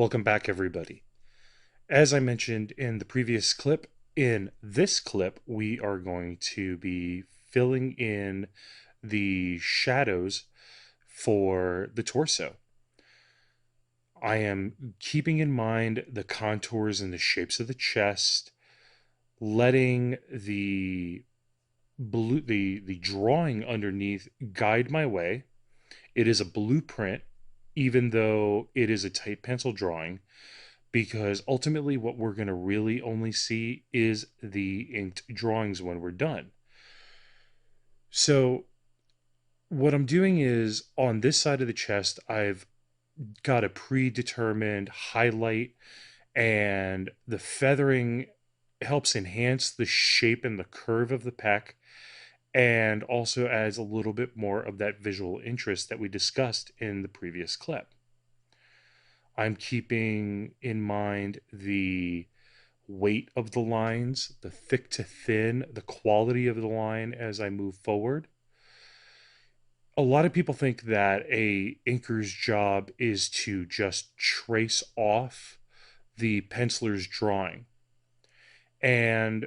Welcome back, everybody. As I mentioned in the previous clip, in this clip, we are going to be filling in the shadows for the torso. I am keeping in mind the contours and the shapes of the chest, letting the drawing underneath guide my way. It is a blueprint, even though it is a tight pencil drawing, because ultimately what we're going to really only see is the inked drawings when we're done. So what I'm doing is on this side of the chest, I've got a predetermined highlight, and the feathering helps enhance the shape and the curve of the pec, and also adds a little bit more of that visual interest that we discussed in the previous clip. I'm keeping in mind the weight of the lines, the thick to thin, the quality of the line as I move forward. A lot of people think that a inker's job is to just trace off the penciler's drawing. And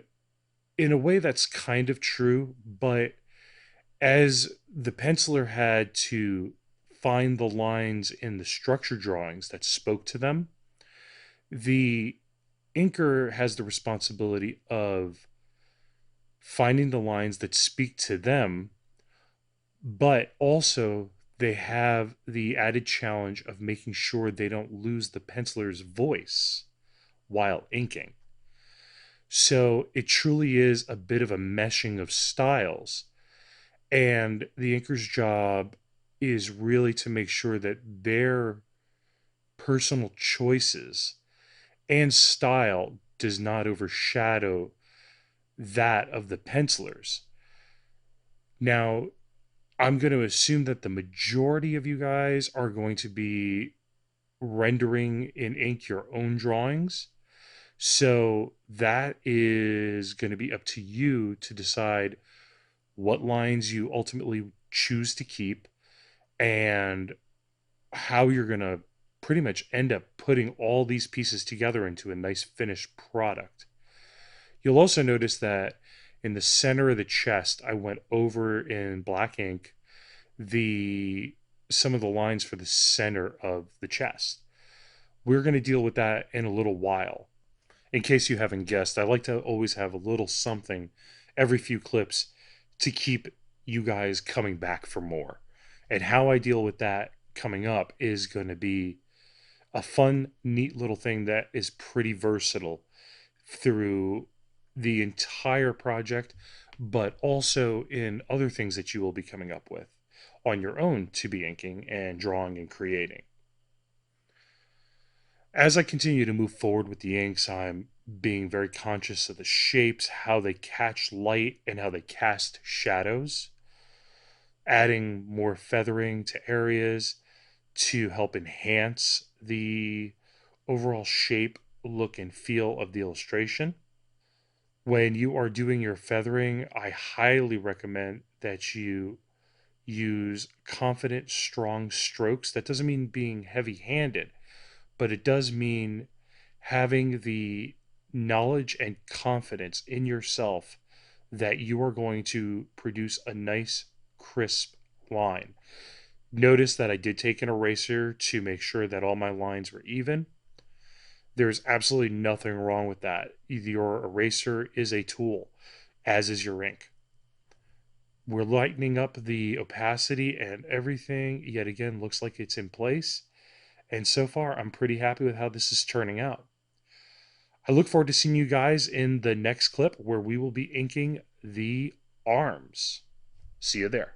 in a way that's kind of true, but as the penciler had to find the lines in the structure drawings that spoke to them, the inker has the responsibility of finding the lines that speak to them, but also they have the added challenge of making sure they don't lose the penciler's voice while inking. So it truly is a bit of a meshing of styles. And the inker's job is really to make sure that their personal choices and style does not overshadow that of the pencilers. Now, I'm going to assume that the majority of you guys are going to be rendering in ink your own drawings. So that is going to be up to you to decide what lines you ultimately choose to keep and how you're going to pretty much end up putting all these pieces together into a nice finished product. You'll also notice that in the center of the chest, I went over in black ink the some of the lines for the center of the chest. We're going to deal with that in a little while. In case you haven't guessed, I like to always have a little something every few clips to keep you guys coming back for more. And how I deal with that coming up is going to be a fun, neat little thing that is pretty versatile through the entire project, but also in other things that you will be coming up with on your own to be inking and drawing and creating. As I continue to move forward with the inks, I'm being very conscious of the shapes, how they catch light, and how they cast shadows, adding more feathering to areas to help enhance the overall shape, look, and feel of the illustration. When you are doing your feathering, I highly recommend that you use confident, strong strokes. That doesn't mean being heavy handed, but it does mean having the knowledge and confidence in yourself that you are going to produce a nice, crisp line. Notice that I did take an eraser to make sure that all my lines were even. There's absolutely nothing wrong with that. Your eraser is a tool, as is your ink. We're lightening up the opacity, and everything yet again looks like it's in place. And so far, I'm pretty happy with how this is turning out. I look forward to seeing you guys in the next clip where we will be inking the arms. See you there.